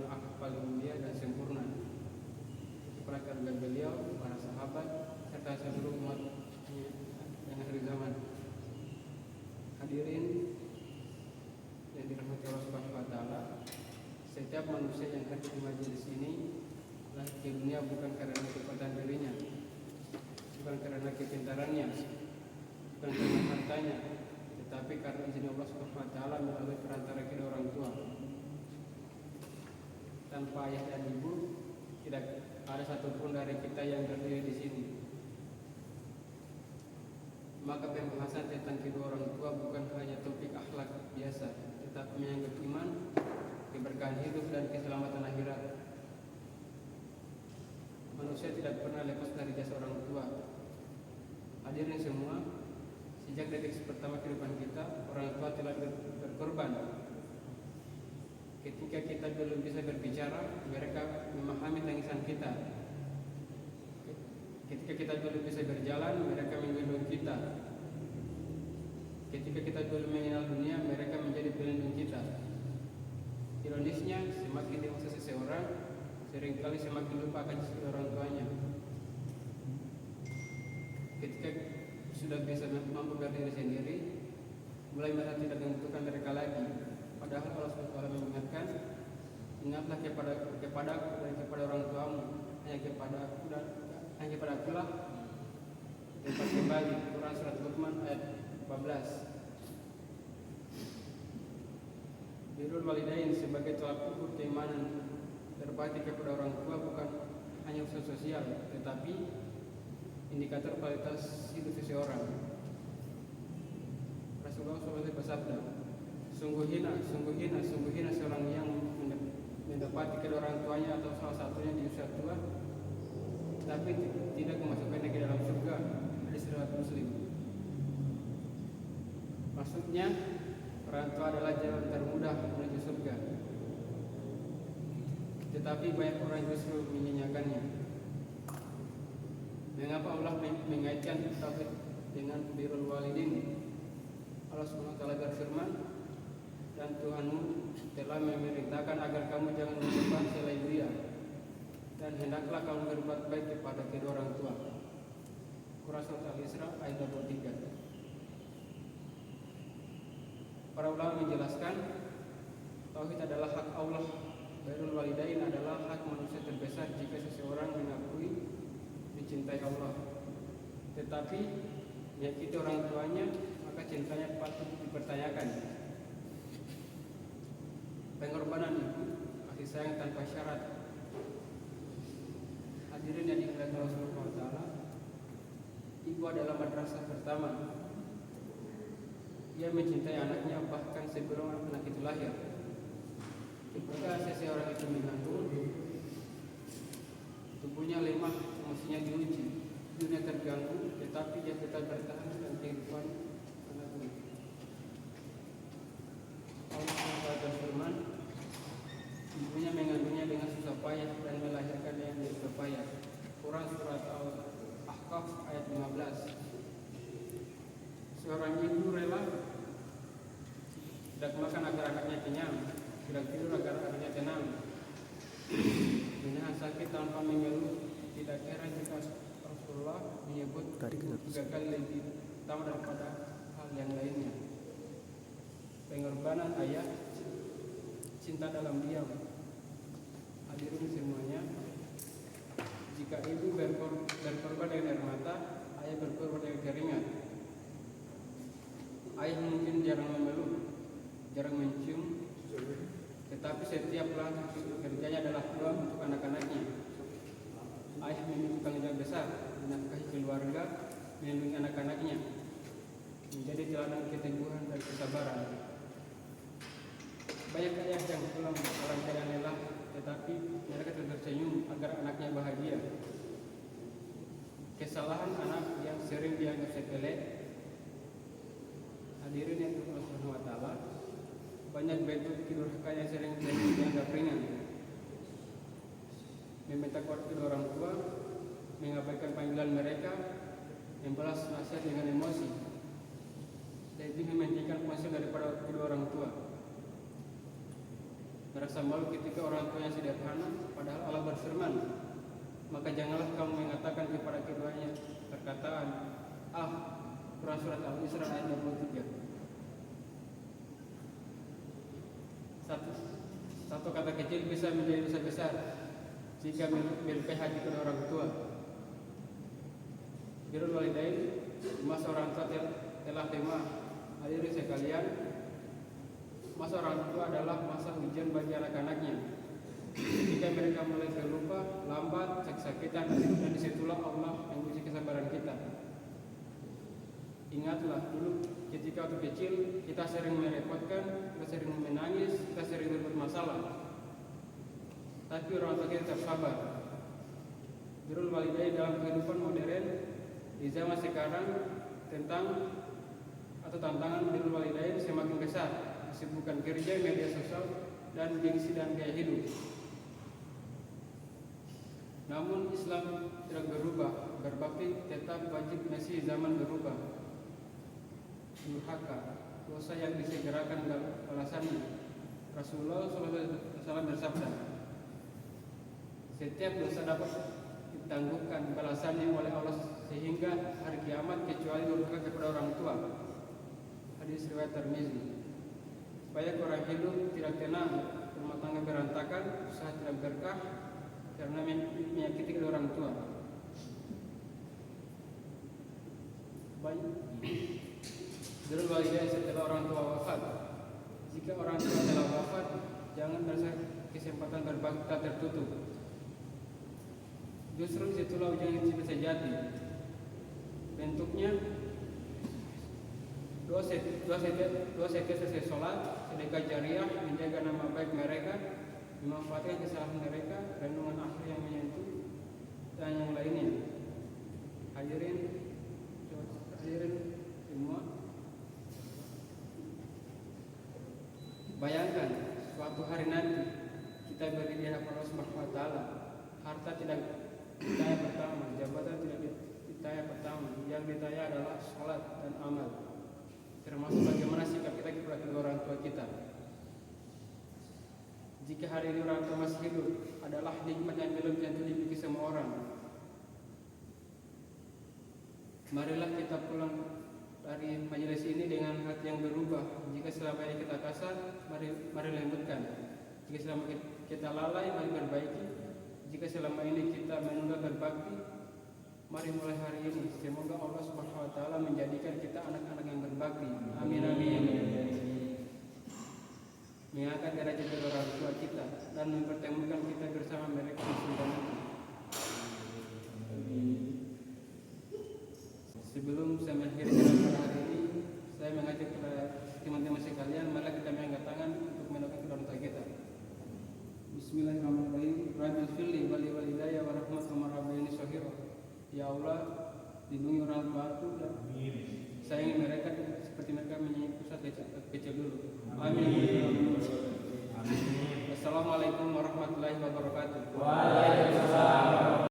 yang paling mulia dan sempurna, kepada keluarga beliau, para sahabat, serta seluruh umat yang akhir zaman. Hadirin yang dirahmati Allah Subhanahu wa taala, setiap manusia yang hadir di majelis ini lahir di dunia bukan karena kekuatan dirinya, bukan karena kepintarannya, bukan karena hartanya, tetapi karena izin Allah Subhanahu wa taala melalui perantara kedua orang tua. Tanpa ayah dan ibu, tidak ada satupun dari kita yang berdiri di sini. Maka pembahasan tentang kedua orang tua bukan hanya topik akhlak biasa, tetapi menyangkut iman, keberkahan hidup dan keselamatan akhirat. Manusia tidak pernah lepas dari jasa orang tua. Hadirin semua, sejak detik pertama kehidupan kita, orang tua telah berkorban. Ketika kita belum bisa berbicara, mereka memahami tangisan kita. Ketika kita belum bisa berjalan, mereka menggendong kita. Ketika kita belum mengenal dunia, mereka menjadi pelindung kita. Ironisnya, semakin dewasa seseorang, seringkali semakin lupa akan jasa orang tuanya. Ketika sudah bisa mampu berdiri sendiri, mulai merasa tidak membutuhkan mereka lagi. Padahal Allah SWT mengingatkan, ingatlah kepadaku dan kepada orang tuamu, hanya kepada akulah tempat kembali. Quran surat Luqman ayat 14. Birrul walidain sebagai tolak ukur keimanan berbakti kepada orang tua bukan hanya usaha sosial, tetapi indikator kualitas hidup seseorang. Rasulullah SAW bersabda, sungguh hina seorang yang mendapati kedua orang tuanya atau salah satunya di usia tua, tapi tidak memasukkannya ke dalam surga. Hadis riwayat Muslim. Maksudnya, orang tua adalah jalan termudah menuju surga, tetapi banyak orang justru menyanyiakannya. Mengapa Allah mengaitkan tauhid dengan birrul walidin? Allah SWT berfirman, dan Tuhanmu telah memerintahkan agar kamu jangan menyembah selain Dia, dan hendaklah kamu berbuat baik kepada kedua orang tua. Quran surat Al-Isra ayat 23. Para ulama menjelaskan, tauhid adalah hak Allah. Birrul walidain adalah hak manusia terbesar jika seseorang mengakui dicintai Allah, tetapi menyakiti orang tuanya, maka cintanya patut dipertanyakan. Pengorbanan ibu, kasih sayang tanpa syarat. Hadirin yang dimuliakan Allah Subhanahu wa taala, ibu adalah madrasah pertama. Ia mencintai anaknya bahkan sebelum anak itu lahir. Ketika seseorang itu mengandung, tubuhnya lemah, emosinya diuji, dunia terganggu, tetapi dia tetap bertahan dengan kehidupan anaknya. Allah berfirman, ibunya mengandungnya dengan susah payah dan melahirkannya dengan susah payah. Quran surat Al-Ahqaf ayat 15. Seorang ibu rela tidak makan agar anaknya kenyang, tidak tidur agar anaknya tenang, menahan sakit tanpa mengeluh. Tidak heran jika Rasulullah menyebut 3 kali lebih utama daripada hal yang lainnya. Pengorbanan ayah, cinta dalam diam. Hadirin semuanya, jika ibu berkorban dengan air mata, ayah berkorban dengan keringat. Ayah mungkin jarang memeluk, jarang mencium, tetapi setiap langkah kerjanya adalah doa untuk anak-anaknya. Ayah memiliki tanggung jawab besar, menafkahi keluarga, melindungi anak-anaknya, menjadi teladan keteguhan dan kesabaran. Banyak ayah yang pulang dalam keadaan lelah, tetapi mereka tetap tersenyum agar anaknya bahagia. Kesalahan anak yang sering dianggap sepele, hadirin yang Allah Subhanahu wa taala, banyak bentuk kedurhakaan yang sering dianggap ringan. Meminta kedua orang tua, mengabaikan panggilan mereka, membalas nasihat dengan emosi, lebih mementingkan hasil daripada kedua orang tua. merasa malu ketika orang tua yang sederhana, padahal Allah berfirman, maka janganlah kamu mengatakan kepada keduanya perkataan, Quran surat Al-Isra ayat 23. Satu kata kecil bisa menjadi dosa besar jika melukai hati kedua orang tua. Birrul walidain, masa orang tua telah tema. Hadirin sekalian, masa orang tua adalah masa ujian bagi anak-anaknya. Jika mereka mulai terlupa, lambat, sakit-sakitan, dan disitulah Allah menguji kesabaran kita. Ingatlah dulu ketika waktu kecil kita sering merepotkan, kita sering menangis, kita sering berbuat masalah. Tapi orang tua kita tetap sabar. Birrul walidain dalam kehidupan modern di zaman sekarang tantangan birrul walidain semakin besar. Kesibukan kerja, media sosial, dan gengsi dan gaya hidup. Namun Islam tidak berubah, berbakti tetap wajib masih zaman berubah. Durhaka, dosa yang disegerakan balasannya. Rasulullah SAW bersabda, setiap dosa dapat ditangguhkan balasannya oleh Allah sehingga hari kiamat kecuali durhaka kepada orang tua. Hadis riwayat Tirmizi. Supaya orang hidup tidak tenang, rumah tangga berantakan, usaha tidak berkah karena menyakiti kedua orang tua. Birrul walidain setelah orang tua wafat. Jika orang tua telah wafat, jangan merasa kesempatan berbakti tertutup. Justru disitulah ujian cinta sejati. Bentuknya dua setia selesai sholat, sedekah jariah, menjaga nama baik mereka, memanfaatkan kesalahan mereka, renungan akhir yang menyentuh, dan yang lainnya. Hadirin semua, bayangkan suatu hari nanti kita berdiri di hadapan Allah Subhanahu wa Ta'ala. Harta tidak ditanya pertama, jabatan tidak ditanya pertama, yang ditanya adalah sholat dan amal, termasuk bagaimana sikap kita kepada kedua orang tua kita. Jika hari ini orang tua masih hidup, adalah nikmat yang belum tentu dimiliki semua orang. Marilah kita pulang dari majelis ini dengan hati yang berubah. Jika selama ini kita kasar, mari lembutkan. Jika selama kita lalai, mari perbaiki. Jika selama ini kita menunda berbakti, mari mulai hari ini. Semoga Allah Subhanahu wa Ta'ala menjadikan kita anak-anak yang berbakti. Amin amin. Mengangkat derajat kedua orang tua kita dan mempertemukan kita bersama mereka di surga nanti. Sebelum saya mengakhiri ceramah pada hari ini, saya mengajak kepada teman-teman sekalian, mari kita mengangkat tangan untuk mendoakan kedua orang tua kita. Bismillahirrahmanirrahim. Rabbil firli wali walidayya wa rahmatullahi rabbayani shaghira. Ya Allah, lindungi orang tuaku dan sayangi mereka seperti mereka menyayangi pusat kecil dulu. Amin. Assalamualaikum warahmatullahi wabarakatuh.